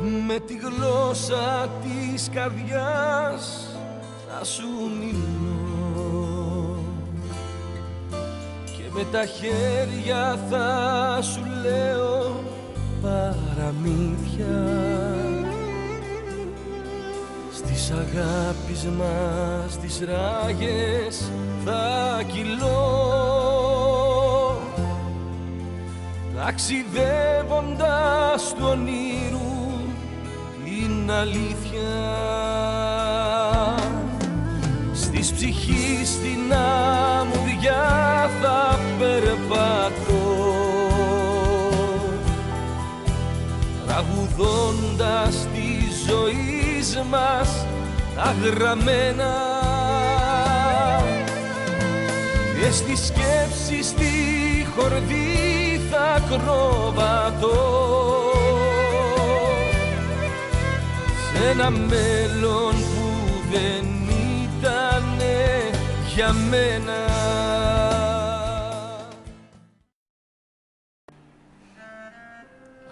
με τη γλώσσα της καρδιάς θα σου μιλώ και με τα χέρια θα σου λέω παραμύθια στις αγάπης μας τις ράγες θα κυλώ, ταξιδεύοντας του ονείρου την αλήθεια, στις ψυχής την αμμουδιά θα περπατώ, τραγουδώντας τη ζωή μας τα γραμμένα και στη σκέψη στη χορδή θα ακροβατώ σε ένα μέλλον που δεν ήτανε για μένα.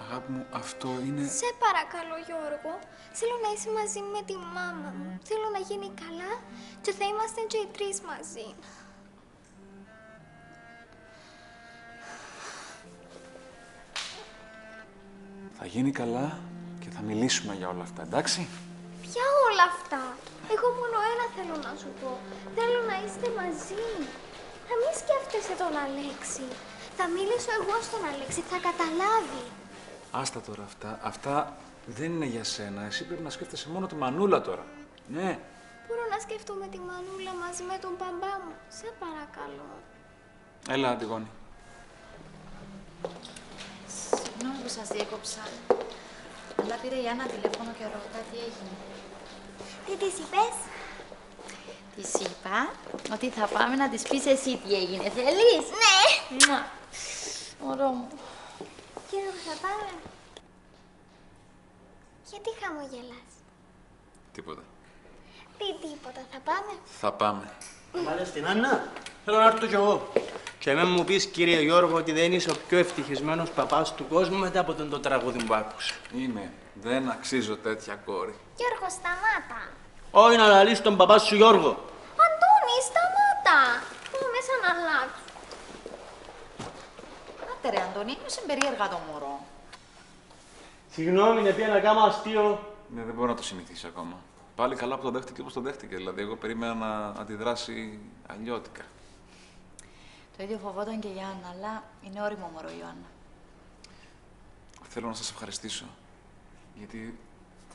Αγάπη μου, αυτό είναι... Σε παρακαλώ Γιώργο, θέλω να είσαι μαζί με τη μάμα μου. Θέλω να γίνει καλά και θα είμαστε και οι τρεις μαζί. Θα γίνει καλά και θα μιλήσουμε για όλα αυτά, εντάξει? Ποια όλα αυτά? Εγώ μόνο ένα θέλω να σου πω. Θέλω να είστε μαζί. Θα μην σκέφτεσαι τον Αλέξη. Θα μίλησω εγώ στον Αλέξη, θα καταλάβει. Άστα τώρα αυτά. Αυτά δεν είναι για σένα. Εσύ πρέπει να σκέφτεσαι μόνο τη Μανούλα τώρα. Ναι. Μπορώ να σκεφτούμε τη Μανούλα μαζί με τον μπαμπά μου. Σε παρακαλώ. Έλα, Αντιγόνη. Συγγνώμη που σας διέκοψα. Αλλά πήρε η Άννα τηλέφωνο και ρωτά τι έγινε. Τι της είπες? Της είπα ότι θα πάμε να της πεις εσύ τι έγινε. Θέλεις? Ναι. Μωρό μου. Γιώργο, θα πάμε? Γιατί χαμογελάς? Τίποτα. Τι τίποτα, θα πάμε? Θα πάμε. Βάλε στην Άννα. Θέλω να έρθω κι εγώ. Και με μου πεις, κύριε Γιώργο, ότι δεν είσαι ο πιο ευτυχισμένος παπάς του κόσμου μετά από το τραγούδι που άκουσα. Είμαι. Δεν αξίζω τέτοια κόρη. Γιώργο, σταμάτα. Όχι να λαλείς τον παπά σου Γιώργο. Αντώνη, σταμάτα. Πάμε σαν να αλλάξω. Άντε ρε Αντώνη, είναι περίεργα το μωρό. Συγγνώμη, είναι πια να κάνω αστείο. Ναι, δεν μπορώ να το συνηθίσει ακόμα. Πάλι καλά που το δέχτηκε όπως το δέχτηκε. Δηλαδή, εγώ περίμενα να αντιδράσει αλλιώτικα. Το ίδιο φοβόταν και η Άννα, αλλά είναι όριμο μωρό η Ιωάννα. Θέλω να σας ευχαριστήσω. Γιατί...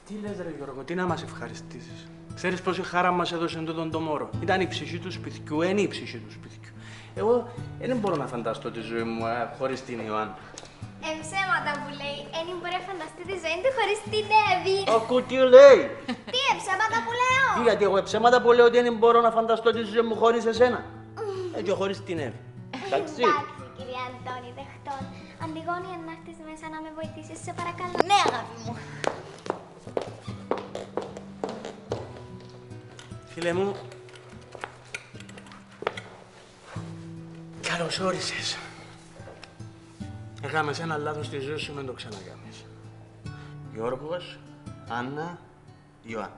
Τι λες ρε Γιώργο, τι να μας ευχαριστήσεις. Ξέρεις πόση χαρά μας έδωσε τούτον το μωρό. Ήταν η ψυχή του σπιτιού, είναι η ψυχή του σπιτιού. Εγώ δεν μπορώ να φανταστώ τη ζωή μου χωρίς την Ιωάννα. Ψέματα που λέει. Εν μπορεί να φανταστεί τη ζωή του χωρίς την Εύη. Ακού τι λέει. Τι ψέματα που λέω. Τι, γιατί εγώ ψέματα που λέω ότι δεν μπορώ να φανταστώ τη ζωή μου χωρίς εσένα. Και χωρίς την Εύη. Εντάξει. Εντάξει, κύριε Αντώνη, δεχτών. Αντιγόνη, αν έρθεις μέσα να με βοηθήσεις, σε παρακαλώ. Ναι, αγάπη μου. Φίλε μου, καλώς όρισες. Έκαμες ένα λάθος στη ζωή σου, μην το ξανακάμεις. Γιώργος, Άννα, Ιωάννα.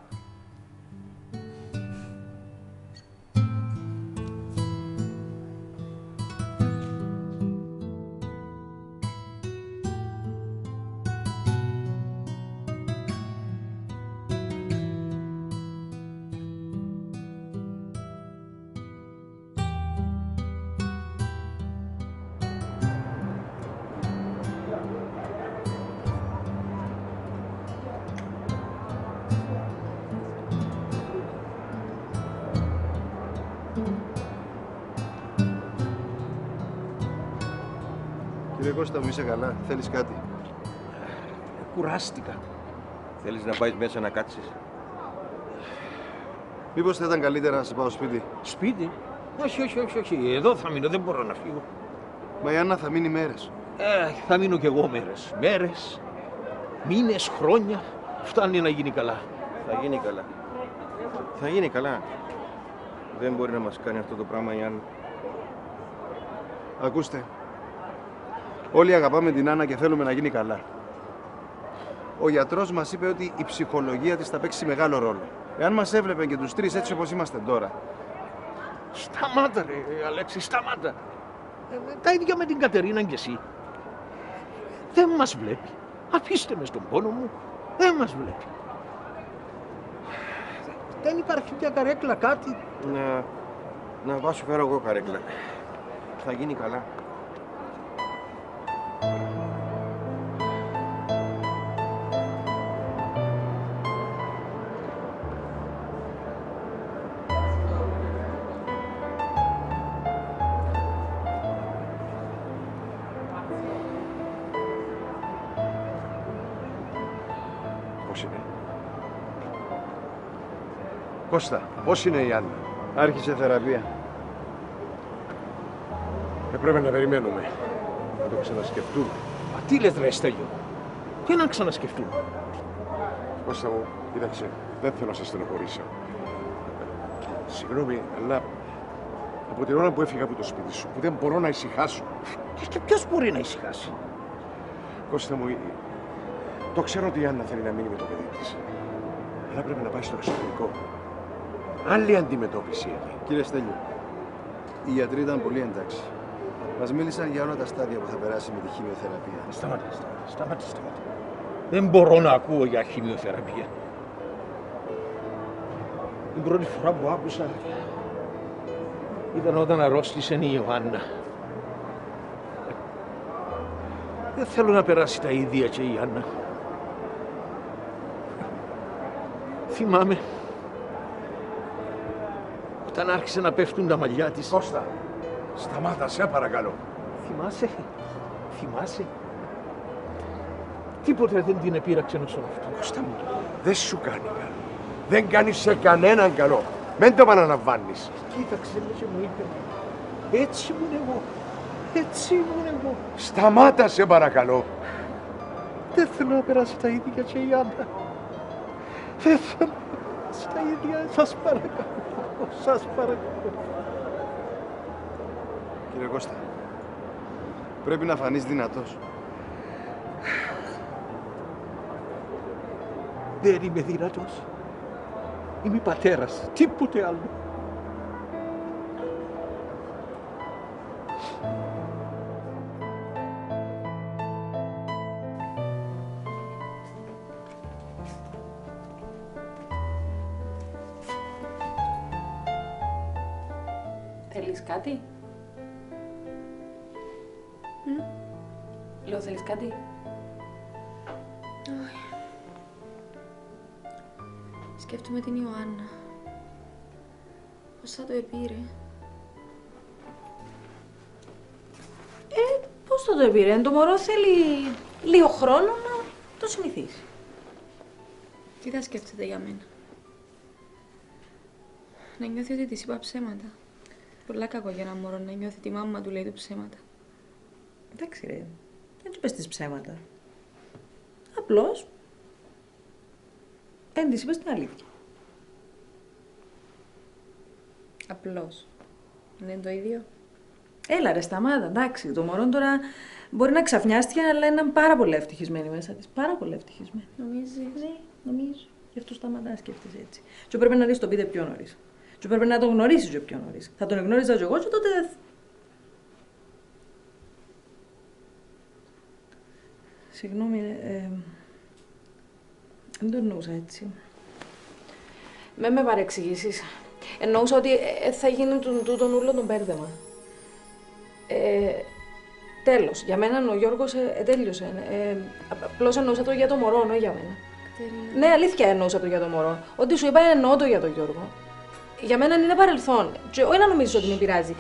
Κύριε Κώστα μου, είσαι καλά? Θέλεις κάτι? Κουράστηκα. Θέλεις να πάεις μέσα να κάτσεις? Μήπως θα ήταν καλύτερα να σε πάω σπίτι? Σπίτι? Όχι, όχι, όχι, όχι. Εδώ θα μείνω, δεν μπορώ να φύγω. Μα η Άννα θα μείνει μέρες. Θα μείνω κι εγώ μέρες. Μέρες, μήνες, χρόνια. Φτάνει να γίνει καλά. Θα γίνει καλά. Θα γίνει καλά. Δεν μπορεί να μας κάνει αυτό το πράγμα η Άννα. Ακούστε. Όλοι αγαπάμε την Άννα και θέλουμε να γίνει καλά. Ο γιατρός μας είπε ότι η ψυχολογία της θα παίξει μεγάλο ρόλο. Εάν μας έβλεπε και τους τρεις έτσι όπως είμαστε τώρα. Σταμάτα ρε Αλέξη, σταμάτα. Τα ίδια με την Κατερίνα και εσύ. Δεν μας βλέπει. Αφήστε με στον πόνο μου. Δεν μας βλέπει. Δεν υπάρχει μια καρέκλα, κάτι. Να πάω σου φέρω εγώ καρέκλα. Θα γίνει καλά. Πώς είναι? Κώστα, πώς είναι η Άννα? Άρχισε θεραπεία. Πρέπει να περιμένουμε. Να το ξανασκεφτούμε. Μα τι λες ρε Στέλιο. Τι να ξανασκεφτούμε. Κώστα μου, κοίταξε, δεν θέλω να σε στενοχωρήσω. Συγγνώμη, αλλά από την ώρα που έφυγα από το σπίτι σου, που δεν μπορώ να ησυχάσω. Και ποιος μπορεί να ησυχάσει. Κώστα μου, το ξέρω ότι η Άννα θέλει να μείνει με το παιδί της. Αλλά πρέπει να πάει στο εξωτερικό. Άλλη αντιμετώπιση έχει. Κύριε Στέλιο, οι γιατροί ήταν πολύ εντάξει. Μας μίλησαν για όλα τα στάδια που θα περάσει με τη χημειοθεραπεία. Σταμάτα. Δεν μπορώ να ακούω για χημειοθεραπεία. Την πρώτη φορά που άκουσα ήταν όταν αρρώστησε η Ιωάννα. Δεν θέλω να περάσει τα ίδια και η Άννα. Θυμάμαι όταν άρχισε να πέφτουν τα μαλλιά της. Κώστα, σταμάτα, σε παρακαλώ. Θυμάσαι. Τίποτε δεν την επήραξε όσον αυτό. Κώστα μου, δεν σου κάνει καλό. Δεν κάνει σε κανέναν καλό. Μην το επαναλαμβάνεις. Κοίταξε με και μου είπε, έτσι ήμουν εγώ. Σταμάτα, σε παρακαλώ. Δεν θέλω να περάσει τα ίδια και η Άννα. Δεν θέλω να περάσει τα ίδια. Σας παρακαλώ. Κύριε Κώστα, πρέπει να φανείς δυνατός. Δεν είμαι δυνατός. Είμαι πατέρας. Τίποτε άλλο. Θέλεις κάτι? Λέω, θέλεις κάτι? Όχι. Σκέφτομαι την Ιωάννα. Πώς θα το επήρε. Πώς θα το επήρε? Το μωρό θέλει λίγο χρόνο να το συνηθίσει. Τι θα σκέφτεται για μένα. Να νιώθει ότι της είπα ψέματα. Πολλά κακό για ένα μωρό να νιώθει τη μάμα του λέει του ψέματα. Εντάξει ρε, δεν του πες τις ψέματα. Απλώς, δεν της είπες την αλήθεια. Απλώς. Δεν είναι το ίδιο. Έλα ρε, σταμάτα, εντάξει. Το μωρό τώρα μπορεί να ξαφνιάστηκε, αλλά είναι πάρα πολύ ευτυχισμένη μέσα της. Πάρα πολύ ευτυχισμένη. Νομίζεις? Ναι, νομίζω. Γι' αυτό σταματά να σκέφτεσαι έτσι. Και πρέπει να δεις το πείτε πιο νωρίς. Και πρέπει να τον γνωρίσεις και πιο νωρίς. Θα τον γνώριζα και εγώ και τότε... Συγγνώμη, δεν το εννοούσα έτσι. Με παρεξηγήσεις. Εννοούσα ότι θα γίνει τούτον ούλο τον μπέρδεμα. Τέλος. Για μένα ο Γιώργος τέλειωσε. Απλώς εννοούσα το για το μωρό, όχι για μένα. Κατερίνα. Ναι, αλήθεια εννοούσα το για το μωρό. Ό,τι σου είπα εννοώ το για τον Γιώργο. Για μένα είναι παρελθόν. Και όχι να νομίζεις ότι με πειράζει.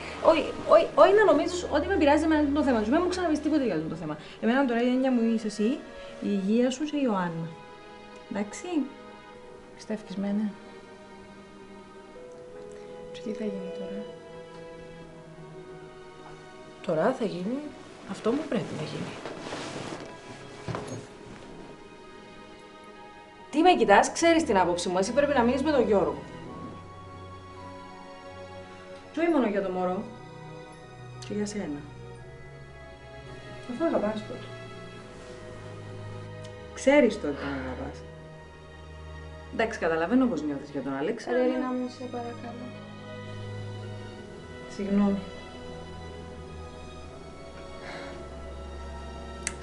Όχι να νομίζεις ότι με πειράζει εμένα το θέμα. Δεν μου ξαναπείς τίποτα για το θέμα. Εμένα τώρα η έννοια μου είσαι εσύ, η υγεία σου και η Ιωάννα. Εντάξει. Πιστεύεις με, ναι. Και τι θα γίνει τώρα? Τώρα θα γίνει αυτό που πρέπει να γίνει. Τι με κοιτάς, ξέρεις την άποψη μου. Εσύ πρέπει να μείνεις με τον Γιώργο. Και όχι μόνο για το μωρό. Και για σένα. Αφού αγαπάς το. Ξέρεις το ότι τον αγαπάς. Εντάξει, καταλαβαίνω πώς νιώθεις για τον Άλεξ. Ρε Ειρήνα μου, σε παρακαλώ. Συγγνώμη.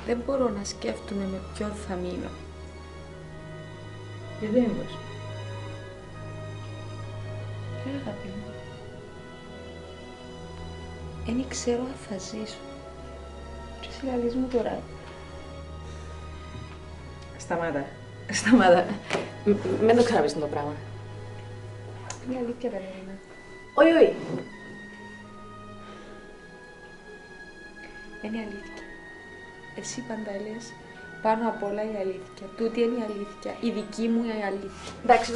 Δεν μπορώ να σκέφτομαι με ποιον θα μείνω. Γιατί δεν μπορείς? Ρε αγάπη μου, δεν ξέρω αν θα ζήσω. Και εσύ λαλείς μου τώρα. Σταμάτα. Σταμάτα. Μην το ξαναπείς το πράγμα. Είναι αλήθεια, ρε Ειρήνα. Όχι, όχι. Είναι αλήθεια. Εσύ πάντα λες πάνω απ' όλα η αλήθεια. Τούτη είναι η αλήθεια. Η δική μου η αλήθεια. Εντάξει,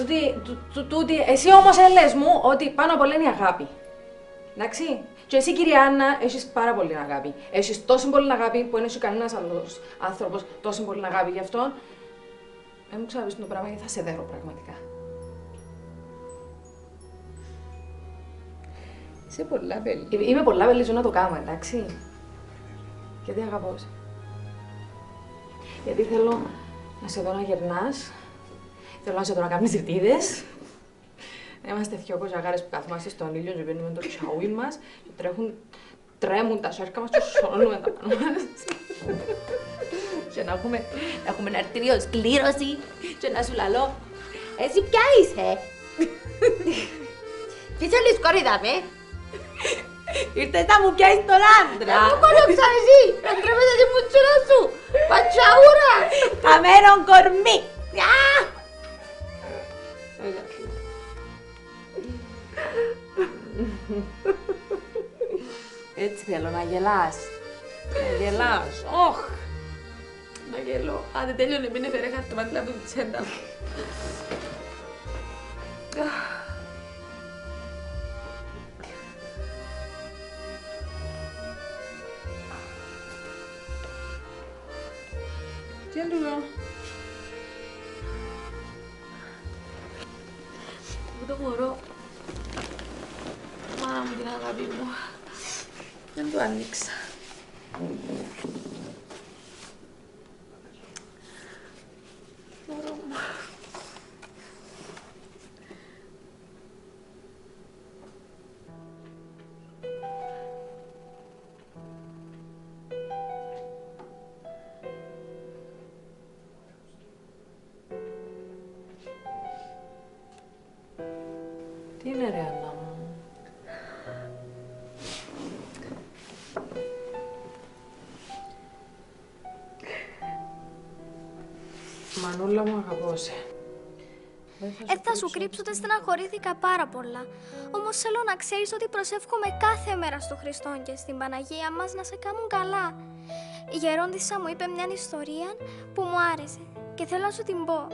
τούτη, εσύ όμως έλες μου ότι πάνω απ' όλα είναι η αγάπη. Εντάξει. Και εσύ, κυρία Άννα, έχεις πάρα πολύ αγάπη. Έχεις τόσο πολύ αγάπη που δεν έχει κανένας άλλος άνθρωπος τόσο πολύ αγάπη γι' αυτόν. Δεν μου ξαναπείς το πράγμα γιατί θα σε δέρω πραγματικά. Είσαι πολλά πέλη. Είμαι πολλά πελίζου να το κάνω, εντάξει. Γιατί αγαπώ σε. Γιατί θέλω να σε δω να γερνάς, θέλω να σε δω να κάνεις ρητίδες. Να είμαστε δυο κοζαγάρες που καθόμαστε στον ήλιο και παίρνουμε το τσαούι μας και τρέμουν τα σέρκα μας και σώνουμε τα πάνω μας. Και να έχουμε ένα αρτήριο σκλήρωση και να σου λαλώ Εσύ ποια είσαι? Τι θέλεις κόρηδα με? ήρθες να μου πιάσεις τον άντρα. Δεν μου κόλλωψα εσύ! Να τρέπεσαι τη μουτσούρα σου! Πατσαούρα! Χαμένο κορμί. Έτσι θέλω να γελάς. Να γελάς. Όχ. Να γελώ. Άντε τέλειωνε, μην έφερε χαρτομάτιλα από τη τσέντα μου. Τι είναι τούτο? Πού το μωρό. Μάνα μου την αγάπη μου. Δεν το ανοίξα. Μωρό μου. Τι είναι ρε Άννα μου? Μανούλα μου, αγαπώ σε. Θα σου κρύψω ότι στεναχωρήθηκα πάρα πολλά. Όμως θέλω να ξέρεις ότι προσεύχομαι κάθε μέρα στο Χριστό και στην Παναγία μας να σε κάνουν καλά. Η γερόντισσα μου είπε μια ιστορία που μου άρεσε και θέλω να σου την πω.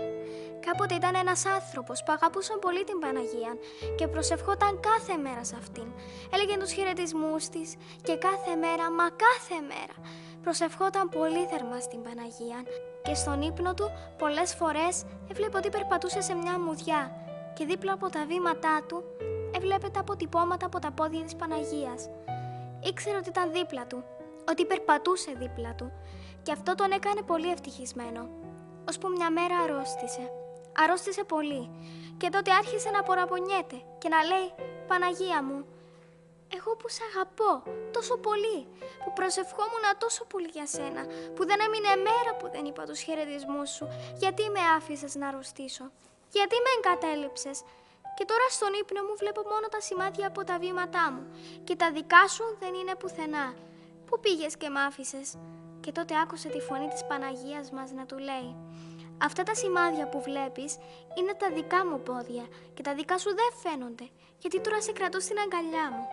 Κάποτε ήταν ένας άνθρωπος που αγαπούσε πολύ την Παναγία και προσευχόταν κάθε μέρα σε αυτήν. Έλεγε τους χαιρετισμούς της και κάθε μέρα, μα κάθε μέρα, προσευχόταν πολύ θερμά στην Παναγία. Και στον ύπνο του πολλές φορές έβλεπε ότι περπατούσε σε μια αμμουδιά και δίπλα από τα βήματά του έβλεπε τα αποτυπώματα από τα πόδια της Παναγίας. Ήξερε ότι ήταν δίπλα του, ότι περπατούσε δίπλα του και αυτό τον έκανε πολύ ευτυχισμένο. Ώσπου μια μέρα αρρώστησε. Αρρώστησε πολύ και τότε άρχισε να παραπονιέται και να λέει «Παναγία μου, εγώ που σ' αγαπώ τόσο πολύ, που προσευχόμουν τόσο πολύ για σένα, που δεν έμεινε μέρα που δεν είπα τους χαιρετισμούς σου, γιατί με άφησες να αρρωστήσω, γιατί με εγκατέλειψες. Και τώρα στον ύπνο μου βλέπω μόνο τα σημάδια από τα βήματά μου και τα δικά σου δεν είναι πουθενά. Πού πήγες και μ' άφησες?» Και τότε άκουσε τη φωνή της Παναγίας μας να του λέει «Αυτά τα σημάδια που βλέπεις είναι τα δικά μου πόδια και τα δικά σου δεν φαίνονται, γιατί τώρα σε κρατώ στην αγκαλιά μου».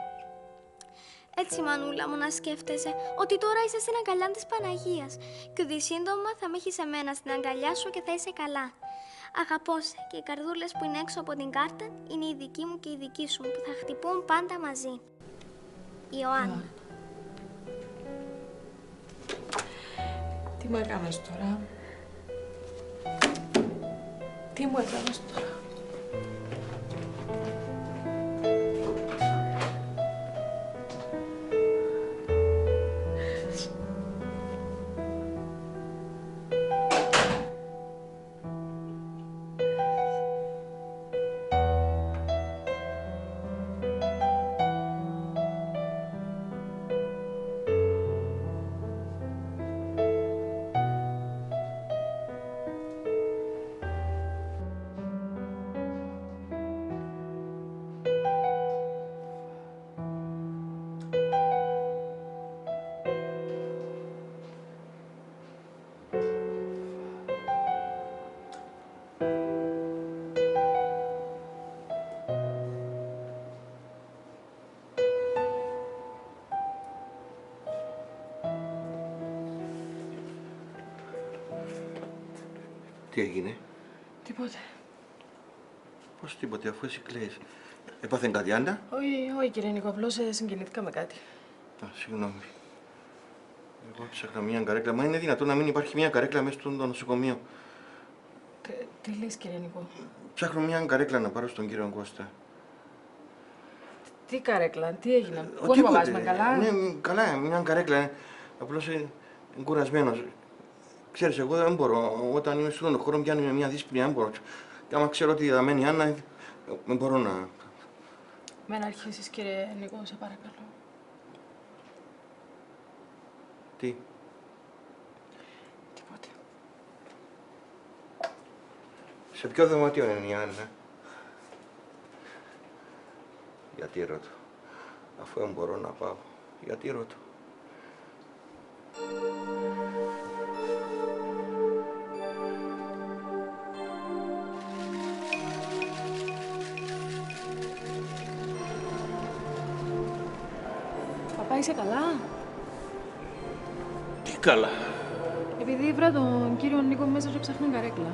Έτσι, μανούλα μου, να σκέφτεσαι ότι τώρα είσαι στην αγκαλιά της Παναγίας και ότι σύντομα θα με έχεις εμένα στην αγκαλιά σου και θα είσαι καλά. Αγαπώ σε και οι καρδούλες που είναι έξω από την κάρτα είναι η δική μου και η δική σου που θα χτυπούν πάντα μαζί. Ιωάννα. Τι μου έκανες τώρα? Τι μου έκανες τώρα? Τι έγινε? Τίποτε. Πώς τίποτε, αφού εσύ κλαις. Έπαθε κάτι, Άννα? Όχι, κύριε Νίκο, απλώς συγκινήθηκα με κάτι. Α, συγγνώμη. Εγώ ψάχνα μια καρέκλα. Μα είναι δυνατόν να μην υπάρχει μια καρέκλα μέσα στο νοσοκομείο? Τι λες, κύριε Νίκο? Ψάχνω μια καρέκλα να πάρω στον κύριο Κώστα. Τι καρέκλα, τι έγινε? Πού είναι ο παπάς με, καλά? Ναι, καλά, μια καρέκλα. Απλώς είναι κουρασμένος. Ξέρεις, εγώ δεν μπορώ. Όταν είμαι στον χώρο, πιάνει με μια δύσπλη, δεν μπορώ. Και άμα ξέρω ότι θα μένει η Άννα, δεν μπορώ να. Με να αρχίσεις, κύριε Νίκο, σε παρακαλώ. Τι? Τίποτε. Σε ποιο δωμάτιο είναι η Άννα? Γιατί ρωτώ? Αφού δεν μπορώ να πάω. Γιατί ρωτώ? Παπά, είσαι καλά? Τι καλά. Επειδή ήβρα τον κύριο Νίκο μέσα και ψάχνει καρέκλα.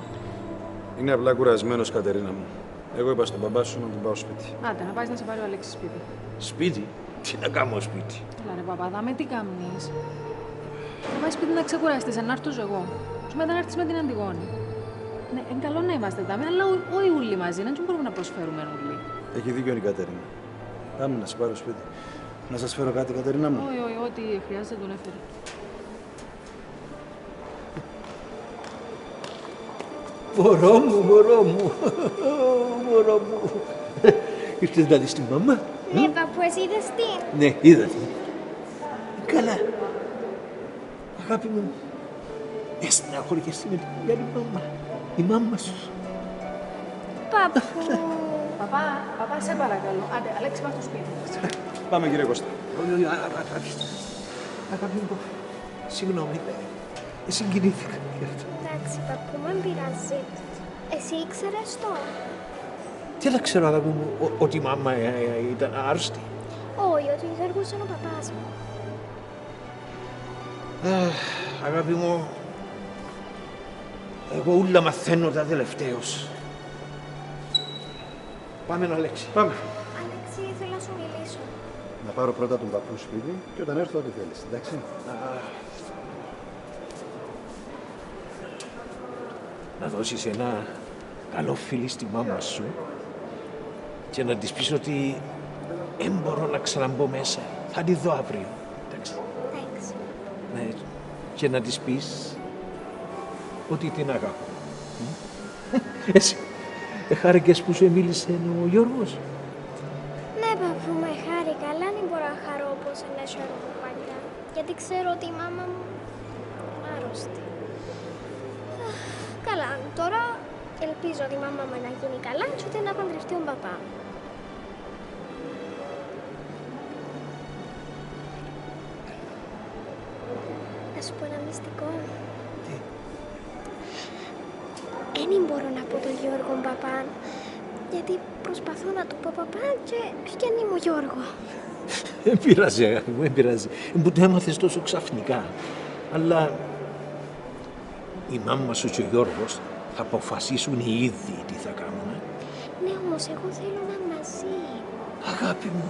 Είναι απλά κουρασμένος, Κατερίνα μου. Εγώ είπα στον μπαμπά σου να τον πάω σπίτι. Άντε, να πας να σε πάρει ο Αλέξης σπίτι. Σπίτι. Τι να κάνω σπίτι. Έλα ρε παπά, δάμε τι κάμνεις. Θα πάει σπίτι να ξεκουραστείς, να έρθω εγώ. Και μετά να έρθεις με την Αντιγόνη. Ναι, είναι καλό να είμαστε δάμε, αλλά όχι όλοι μαζί, δεν μπορούμε να προσφέρουμε όλοι. Έχει δίκιο η Κατερίνα. Πάμε να σε πάρω σπίτι. Να σας φέρω κάτι, Κατερίνα μου? Όχι, ό,τι χρειάζεται τον έφερε. Μωρό μου, μωρό μου. Μωρό μου. Ήρθες να δεις τη μαμά? Ναι, παππού, εσύ είδες τι? Ναι, είδα τη. Καλά. Αγάπη μου, στεναχωριέσαι με την άλλη μαμά. Η μάμα σου. Παππού. Παπά, σε παρακαλώ. Άντε, Αλέξη, πάρ' το σπίτι. Πάμε, κύριε Κώστα. Αγάπη μου, συγγνώμη. Συγκινήθηκα. Εντάξει, παππού, μην πειράζει. Εσύ ήξερες το? Τι να ξέρω, αγάπη μου, ότι η μάμα ήταν άρρωστη? Όχι, ότι ο Γιώργος ήταν ο παπάς μου. Αγάπη μου, εγώ ούλα μαθαίνω τα τελευταίως. Πάμε, Αλέξη. Πάμε. Αλέξη, θέλω να σου μιλήσω. Να πάρω πρώτα τον παππού σπίτι και όταν έρθω ό,τι θέλεις, εντάξει? Να δώσεις ένα καλό φίλι στη μάμα σου και να της πεις ότι δεν μπορώ να ξαναμπω μέσα. Θα τη δω αύριο. Εντάξει. Εντάξει. Ναι. Και να της πεις ότι την αγαπώ. Εσύ, χάρηκες που σου μίλησε ο Γιώργος? Ναι, παππού, με χάρηκα, αλλά δεν μπορώ να χαρώ όπως ένας από παλιά. Γιατί ξέρω ότι η μάμα μου είναι άρρωστη. Καλά, τώρα ελπίζω ότι η μάμα μου να γίνει καλά και ότι να παντρευτεί τον παπά. Να σου πω ένα μυστικό. Τι? Δεν μπορώ να πω τον Γιώργο παπά, γιατί προσπαθώ να του πω παπά και βγαίνει μου Γιώργο. Δεν πειράζει, αγάπη μου, δεν πειράζει. Που το έμαθες τόσο ξαφνικά. Αλλά η μάμα σου και ο Γιώργος θα αποφασίσουν οι ίδιοι τι θα κάνουν. Ναι, όμως εγώ θέλω να είμαι μαζί. Αγάπη μου,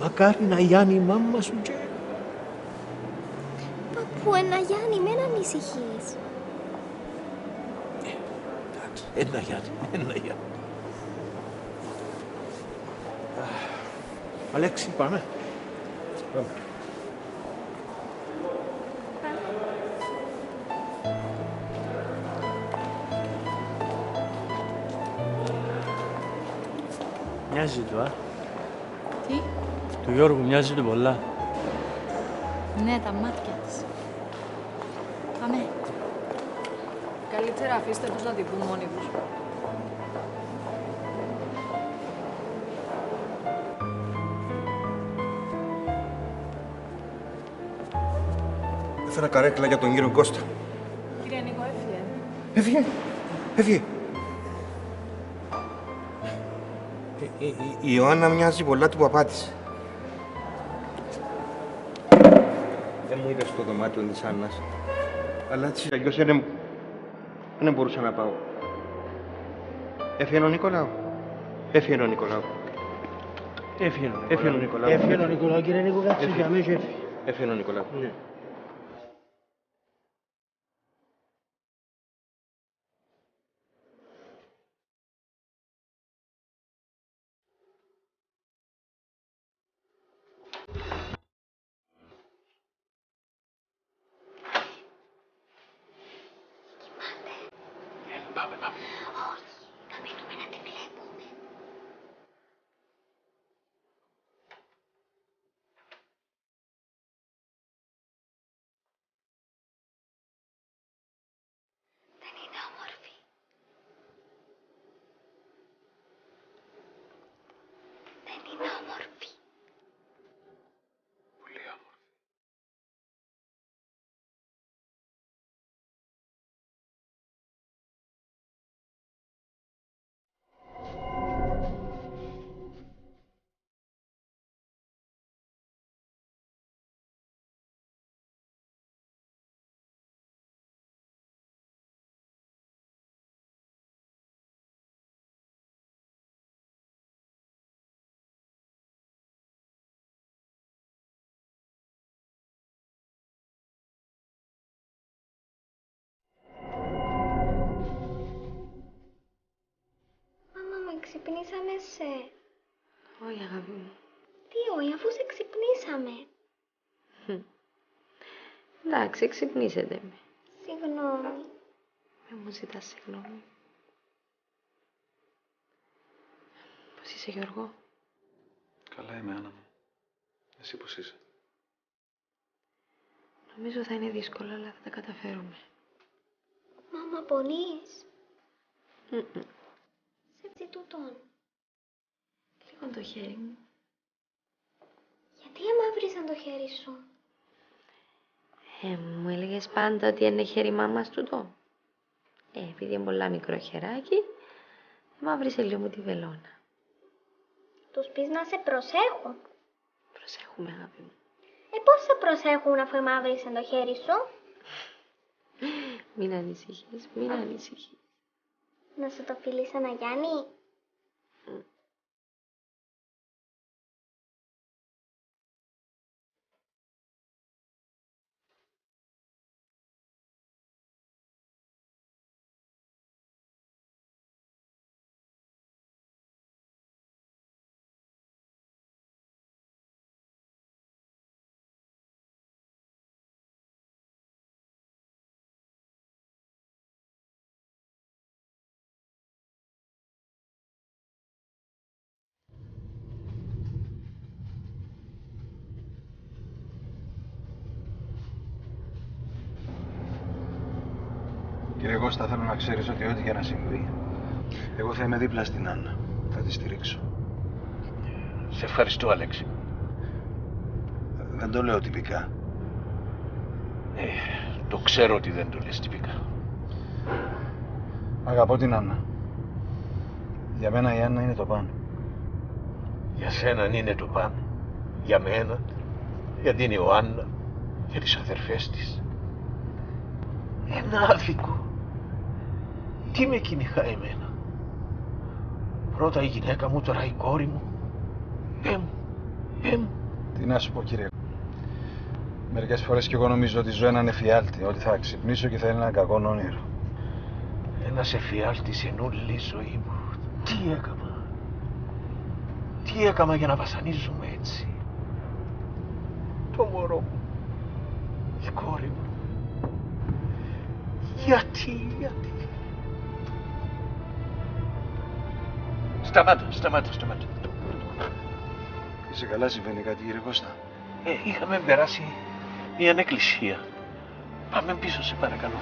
μακάρι να γιάνει η μάμα σου και... Παππού, ένα Γιάννη, με να ανησυχείς. Εντάξει, ένα Γιάννη, ένα Γιάννη. Αλέξη, πάμε. Πάμε. Μοιάζει του, α. Τι? Του Γιώργου μοιάζει του πολλά. Ναι, τα μάτια της. Πάμε. Καλύτερα αφήστε τους να την πούν μόνοι τους. Έφερα καρέκλα για τον κύριο Κώστα. Κύριε Νίκο, έφυγε. Έφυγε. Έφυγε. Η Ιωάννα μοιάζει πολλά του παπά της. Δεν μου είδες στο δωμάτιο της Άννας. Αλλά έτσι αλλιώς είναι Δεν μπορούσα να πάω. Έφυγε ο Νικολάου. Έφυγε ο Νικολάου. Έφυγε ο Νικολάου. Έφυγε ο Νικολάου, κύριε Νίκο, κάτσε για μέσα και έφυγε. Έφυγε ο Νικολάου. Ναι. Πάμε. Όχι, να μείνουμε να τη βλέπουμε. Δεν είναι όμορφη. Δεν είναι όμορφη. Πολύ όμορφη. Μάμα, με ξυπνήσαμε σε. Όχι, αγάπη μου. Τι όχι, αφού σε ξυπνήσαμε. Εντάξει, ξυπνήσετε με. Συγγνώμη. Με μου ζητάς συγγνώμη. Πώς είσαι, Γιώργο? Καλά είμαι, Άννα μου. Εσύ πώς είσαι? Νομίζω θα είναι δύσκολο, αλλά θα τα καταφέρουμε. Μάμα, πονείς. Σε τσιτουτών. Λίγο το χέρι μου. Γιατί αμαύρισαν το χέρι σου. Μου έλεγες πάντα ότι είναι χέρι μάμας τούτο. Επειδή είναι πολλά μικρό χεράκι, μαύρισε λίγο μου τη βελόνα. Τους πεις να σε προσέχουν. Προσέχουμε, αγάπη μου. Πώς σε προσέχουν αφού εμαύρισαν το χέρι σου. Μην ανησυχείς, μην ανησυχείς. Να σου το φιλήσω να Γιάννη. Κύριε Κώστα, θέλω να ξέρεις ότι ό,τι και να συμβεί, εγώ θα είμαι δίπλα στην Άννα. Θα τη στηρίξω. Σε ευχαριστώ, Αλέξη. Δεν το λέω τυπικά. Το ξέρω ότι δεν το λες τυπικά. Αγαπώ την Άννα. Για μένα η Άννα είναι το πάνω. Για σένα είναι το πάνω. Για μένα, για την Ιωάννα, για τις αδερφές της. Ένα άδικο. Τι με κυνηγά εμένα. Πρώτα η γυναίκα μου, τώρα η κόρη μου. Μου. Τι να σου πω, κύριε. Μερικές φορές κι εγώ νομίζω ότι ζω έναν εφιάλτη. Ότι θα ξυπνήσω και θα είναι ένα κακό όνειρο. Ένας εφιάλτης εν όλη η ζωή μου. Τι έκαμα για να βασανίζουμε έτσι. Το μωρό μου. Η κόρη μου. Γιατί. Σταμάτα. Είσαι καλά, συμβαίνει κάτι, κύριε Κώστα? Είχαμε περάσει μια εκκλησία. Πάμε πίσω, σε παρακαλώ.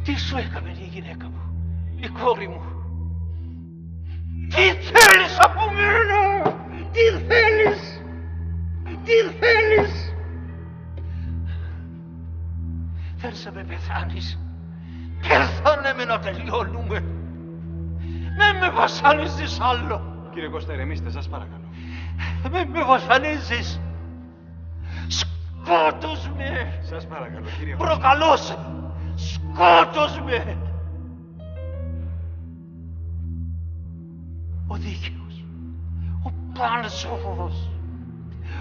Τι σου έκανε η γυναίκα μου, η κόρη μου? Τι θέλεις από μένα? Τι θέλεις? Τι θέλεις? Θέλεις να με πεθάνεις? Πέθανε με να τελειώνουμε. Μην με βασανίζεις άλλο. Κύριε Κώστα, ηρεμήστε, σας παρακαλώ. Μην με βασανίζεις. Σκότως με. Σας παρακαλώ, κύριε Κώστα. Προκαλώ σε. Σκότως με. Ο δίκαιος, ο πανσόφοβος,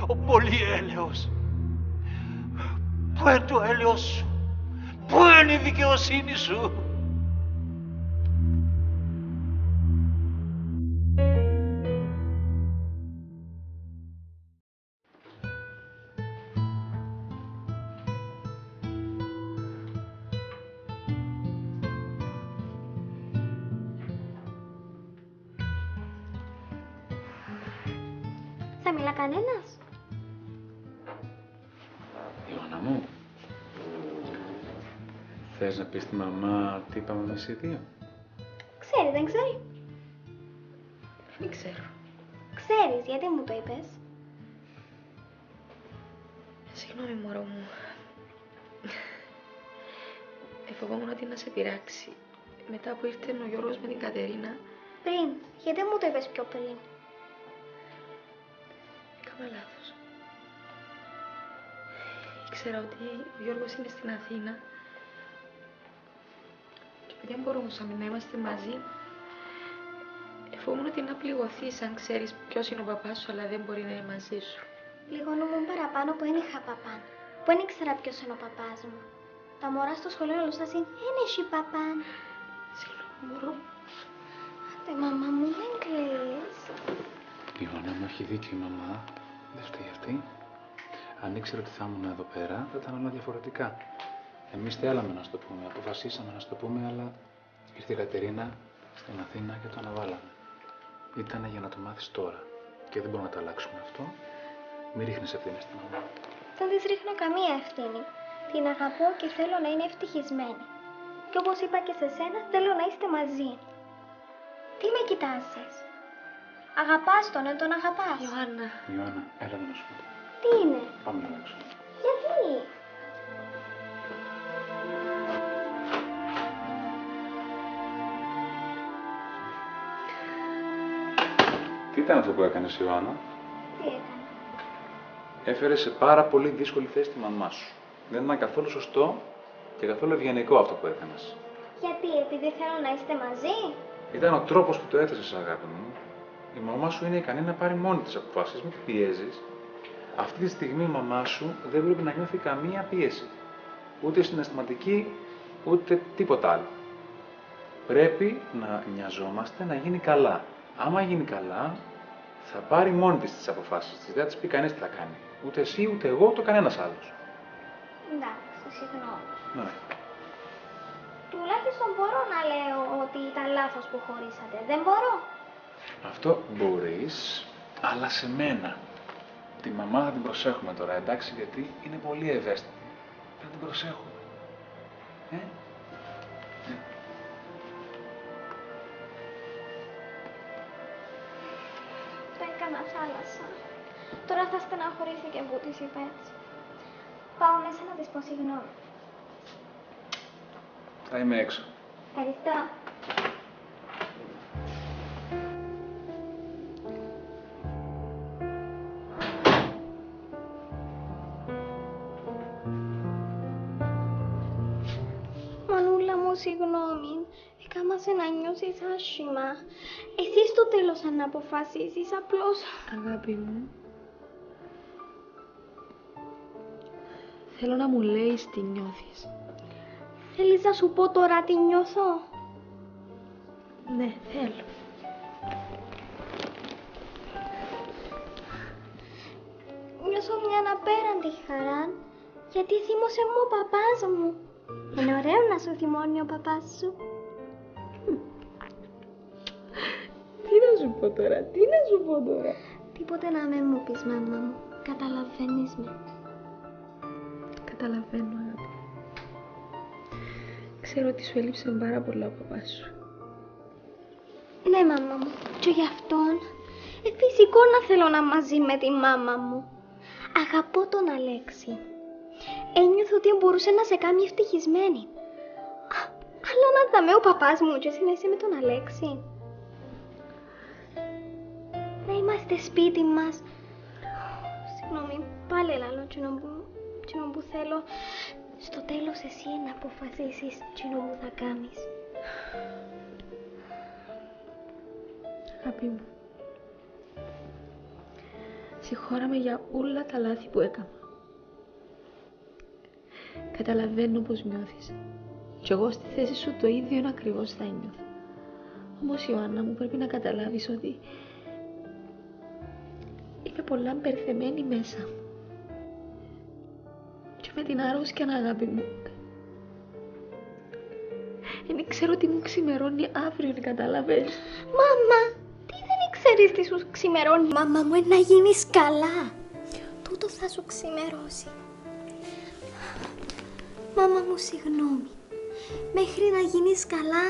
ο πολυέλεος. Πού είναι το έλεος σου? Πού είναι η δικαιοσύνη σου? Θα μιλά κανένας? Ιωάννα μου, θες να πεις στη μαμά τι είπαμε εμείς οι δύο? Ξέρει, δεν ξέρει? Δεν ξέρω. Ξέρεις, γιατί μου το είπες? Συγγνώμη, μωρό μου. Φοβόμουν ότι να σε πειράξει. Μετά που ήρθε ο Γιώργος με την Κατερίνα. Πριν, γιατί μου το είπες πιο πριν? Έκανα λάθος. Ήξερα ότι ο Γιώργος είναι στην Αθήνα. Και επειδή δεν μπορούσαμε να είμαστε μαζί, φοβόμουν ότι να πληγωθείς αν ξέρεις ποιος είναι ο παπάς σου, αλλά δεν μπορεί να είναι μαζί σου. Πληγώνομαι παραπάνω που δεν είχα παπάν. Που δεν ήξερα ποιος είναι ο παπάς μου. Τα μωρά στο σχολείο όλους θα είναι «Εν έχει παπάν». Συγγνώμη, μωρό. Άντε, μαμά μου, δεν κλαις. Ιωάννα μου, έχει δίκιο η μαμά. Δεν φταίει αυτή. Αν ήξερε ότι θα ήμουν εδώ πέρα, θα ήταν όλα διαφορετικά. Εμείς θέλαμε να σου το πούμε, αποφασίσαμε να σου το πούμε, αλλά ήρθε η Κατερίνα στην Αθήνα και το αναβάλαμε. Ήτανε για να το μάθεις τώρα. Και δεν μπορούμε να το αλλάξουμε αυτό. Μη ρίχνεις ευθύνη στη μαμά. Δεν της ρίχνω καμία ευθύνη. Την αγαπώ και θέλω να είναι ευτυχισμένη. Και όπως είπα και σε σένα, θέλω να είστε μαζί. Τι με κοιτάζεις? Αγαπάς τον, τον αγαπάς? Ιωάννα. Ιωάννα, έλα να σου πω. Τι είναι? Πάμε να αλλάξουμε. Γιατί? Τι ήταν αυτό που έκανες, Ιωάννα? Τι έκανα? Έφερες σε πάρα πολύ δύσκολη θέση τη μαμά σου. Δεν ήταν καθόλου σωστό και καθόλου ευγενικό αυτό που έκανες. Γιατί, επειδή θέλω να είστε μαζί? Ήταν ο τρόπος που το έθεσες, αγάπη μου. Η μαμά σου είναι ικανή να πάρει μόνη της αποφάσεις, μην την πιέζεις. Αυτή τη στιγμή η μαμά σου δεν πρέπει να νιώθει καμία πίεση. Ούτε συναισθηματική, ούτε τίποτα άλλο. Πρέπει να νοιαζόμαστε να γίνει καλά. Άμα γίνει καλά, θα πάρει μόνη της τις αποφάσεις της. Δεν θα της πει κανείς τι θα κάνει. Ούτε εσύ, ούτε εγώ, ούτε κανένας άλλος. Εντάξει, συγγνώμη. Ναι. Τουλάχιστον μπορώ να λέω ότι ήταν λάθος που χωρίσατε. Δεν μπορώ? Αυτό μπορείς, αλλά σε μένα. Τη μαμά θα την προσέχουμε τώρα, εντάξει, γιατί είναι πολύ ευαίσθητη. Θα την προσέχουμε. Το έκανα θάλασσα. Τώρα θα στεναχωρήθηκε που της είπα έτσι. Πάω μέσα να της πω συγγνώμη. Θα είμαι έξω. Ευχαριστώ. Μανούλα μου, συγγνώμη. Έκαμασε να νιώσεις άσχημα. Εσύ στο τέλος αν αποφασίσεις, απλώς... Αγάπη μου, θέλω να μου λέεις τι νιώθεις. Θέλεις να σου πω τώρα τι νιώθω? Ναι, θέλω. Νιώθω μια αναπέραντη χαρά, γιατί θύμωσε μου ο παπάς μου. Είναι ωραίο να σου θυμώνει ο παπάς σου. Τι να σου πω τώρα, τι να σου πω τώρα. Τίποτε να με μου πεις, μάμα μου. Καταλαβαίνεις με. Καταλαβαίνω, αγάπη. Ξέρω ότι σου έλειψε πάρα πολλά ο παπάς σου. Ναι, μάμα μου. Και γι' αυτόν, φυσικό να θέλω να μαζί με τη μάμα μου. Αγαπώ τον Αλέξη. Ένιωθω ότι μπορούσε να σε κάνει ευτυχισμένη. Αλλά να δαμε ο παπάς μου και εσύ να είσαι με τον Αλέξη. Να είμαστε σπίτι μας. Συγγνώμη, πάλι λαλό τσινό που θέλω. Στο τέλος εσύ να αποφασίσεις τσινό που θα κάνεις. Αγάπη μου, συγχώραμε για όλα τα λάθη που έκανα. Καταλαβαίνω πώς νιώθεις. Κι εγώ στη θέση σου το ίδιο ακριβώς θα νιώθω. Όμως, Ιωάννα μου, πρέπει να καταλάβεις ότι είμαι πολλά μπερδεμένη μέσα. Και με την αρρώσκια, αγάπη μου. Δεν ξέρω τι μου ξημερώνει αύριο, καταλαβαίνεις. Μάμα, τι δεν ξέρεις τι σου ξημερώνει. Μάμα μου, να γίνεις καλά. Τούτο θα σου ξημερώσει. Μάμα μου, συγγνώμη. Μέχρι να γίνεις καλά,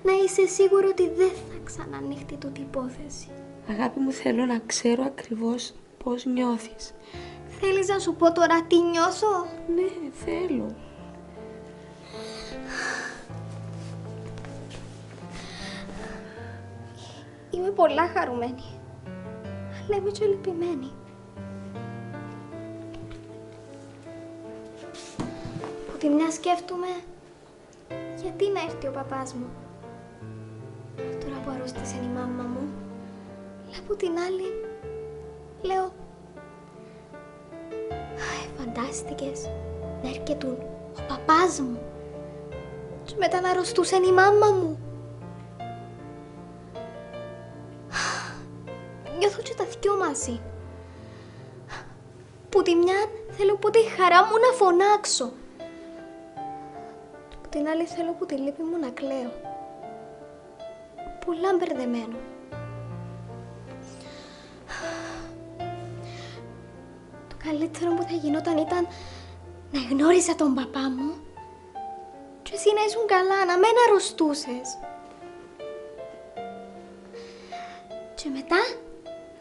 να είσαι σίγουρο ότι δεν θα ξανανοίχτει τούτη υπόθεση. Αγάπη μου, θέλω να ξέρω ακριβώς πώς νιώθεις. Θέλεις να σου πω τώρα τι νιώθω? Ναι, θέλω. Είμαι πολλά χαρούμενη. Αλλά είμαι και λυπημένη. Που τη μια σκέφτομαι γιατί να έρθει ο παπάς μου. Τώρα που αρρώστησε η μάμα μου. Αλλά που την άλλη λέω φαντάστηκες να έρχεται ο παπάς μου και μετά να αρρωστούσε η μάμα μου. Νιώθω και τα δυο μαζί. Που τη μια θέλω που τη χαρά μου να φωνάξω. Που την άλλη θέλω που τη λύπη μου να κλαίω. Πολλά μπερδεμένο. Το καλύτερο που θα γινόταν ήταν να γνώριζα τον παπά μου και εσύ να ήσουν καλά, να μην αρρωστούσες. Και μετά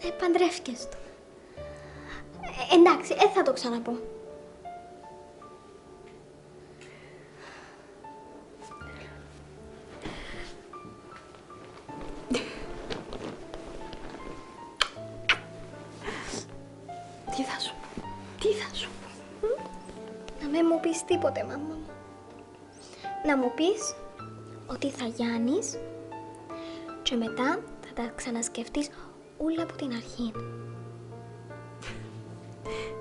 να παντρεύκες τον. Εντάξει, θα το ξαναπώ. Τι θα σου πω. Να μην μου πεις τίποτε, μάμα μου. Να μου πεις ότι θα γιάνεις και μετά θα τα ξανασκεφτείς όλα από την αρχή.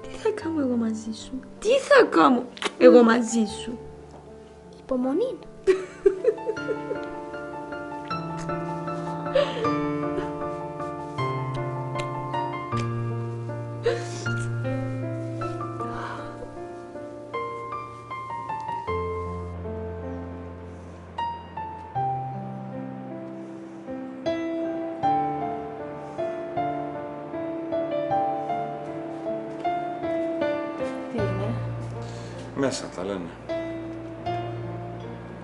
Τι θα κάνω εγώ μαζί σου? Τι θα κάνω εγώ μαζί σου? Υπομονή. Μέσα τα λένε.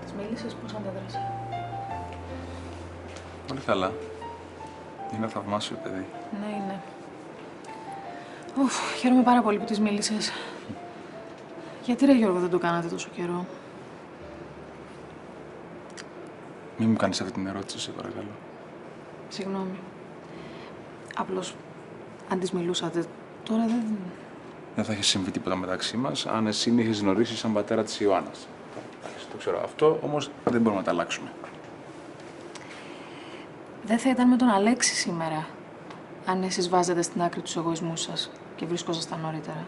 Της μίλησες, πώς αντέδρασε? Πολύ καλά. Είναι θαυμάσιο παιδί. Ναι, είναι. Χαίρομαι πάρα πολύ που της μίλησες. Γιατί ρε Γιώργο δεν το κάνατε τόσο καιρό? Μην μου κάνεις αυτή την ερώτηση, σε παρακαλώ. Συγγνώμη. Απλώς, αν της μιλούσατε, τώρα δεν... Δεν θα είχε συμβεί τίποτα μεταξύ μας αν εσύ με είχες γνωρίσει σαν πατέρα της Ιωάννας. Το ξέρω αυτό, όμως δεν μπορούμε να τα αλλάξουμε. Δεν θα ήταν με τον Αλέξη σήμερα, αν εσείς βάζετε στην άκρη τους εγωισμούς σας και βρισκόσασταν νωρίτερα.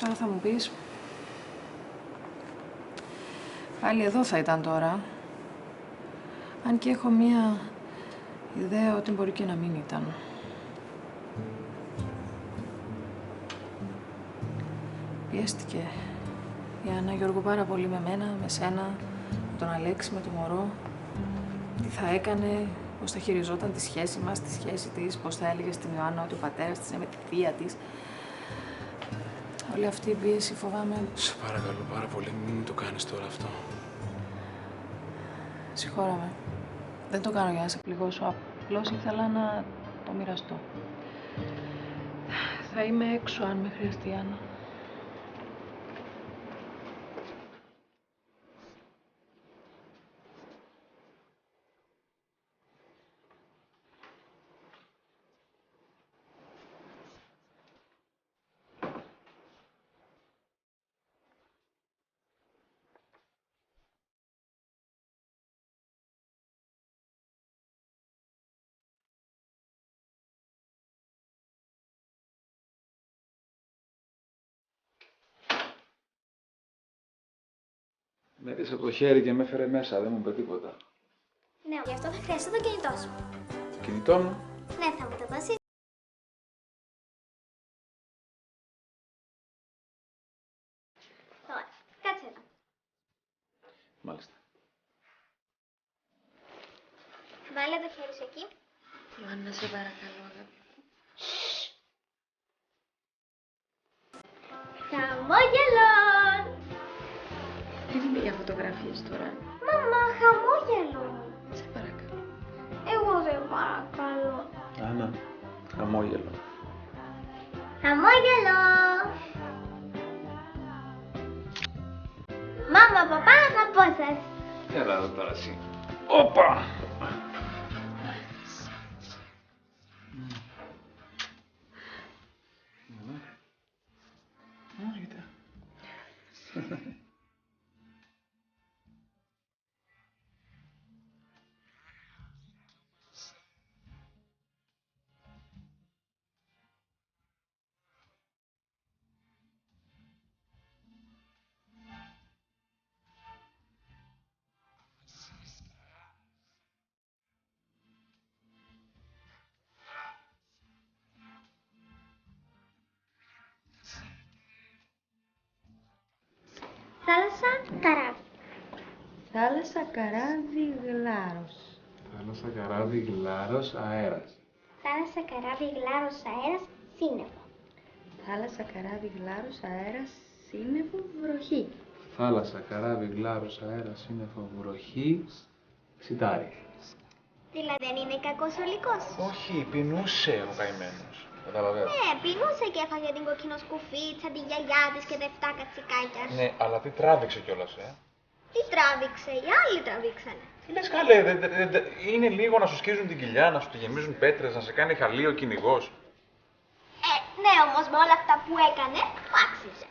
Τώρα θα μου πεις... Πάλι εδώ θα ήταν τώρα. Αν και έχω μία ιδέα ότι μπορεί και να μην ήταν. Πιέστηκε η Άννα, Γιώργο, πάρα πολύ με μένα, με σένα, με τον Αλέξη, με το μωρό. Τι θα έκανε, πώς θα χειριζόταν τη σχέση μας, τη σχέση της, πώς θα έλεγε στην Ιωάννα ότι ο πατέρας της είναι με τη θεία της. Όλη αυτή η πίεση φοβάμαι... Σε παρακαλώ πάρα πολύ, μην το κάνεις τώρα αυτό. συγχώρα με. Δεν το κάνω για να σε πληγώσω, απλώς ήθελα να το μοιραστώ. Θα είμαι έξω αν με χρειαστεί, Άννα. Με έδειξε από το χέρι και με έφερε μέσα, δεν μου είπε τίποτα. Ναι, γι' αυτό θα χρειαστώ το κινητό σου. Το κινητό μου. Ναι, θα μου το δώσεις. Τώρα, κάτσε εδώ. Μάλιστα. Βάλε το χέρι σου εκεί. Ιωάννα, σε παρακαλώ, αγάπη. Χαμόγελον! Δεν είναι για φωτογραφίες τώρα. Μαμά, χαμόγελον! Σε παρακαλώ. Εγώ δεν παρακαλώ. Άννα, χαμόγελο. Χαμόγελο! Μάμα, παπά, αγαπώ σας. Έλα εδώ τώρα εσύ. Όπα! Θάλασσα, καράβι. Θάλασσα, καράβι, γλάρος. Θάλασσα, καράβι, γλάρος, αέρας. Θάλασσα, καράβι, γλάρος, αέρας, σύννεφο. Θάλασσα, καράβι, γλάρος, αέρας, σύννεφο, βροχή. Θάλασσα, καράβι, γλάρος, αέρας, σύννεφο, βροχή, σιτάρι. Δηλαδή δεν είναι κακός ο λυκός. Όχι, πεινούσε ο καημένος. Καταλαβαίνω. Ναι, πεινούσε και έφαγε την κοκκινοσκουφίτσα, τη γιαγιά της και τα 7 κατσικάκια. Ναι, αλλά τι τράβηξε κιόλας, Τι τράβηξε, οι άλλοι τραβήξανε. Τι λες καλέ, είναι λίγο να σου σκίζουν την κοιλιά, να σου τη γεμίζουν πέτρες, να σε κάνει χαλί ο κυνηγός. Ναι, όμως με όλα αυτά που έκανε, του άξιζε.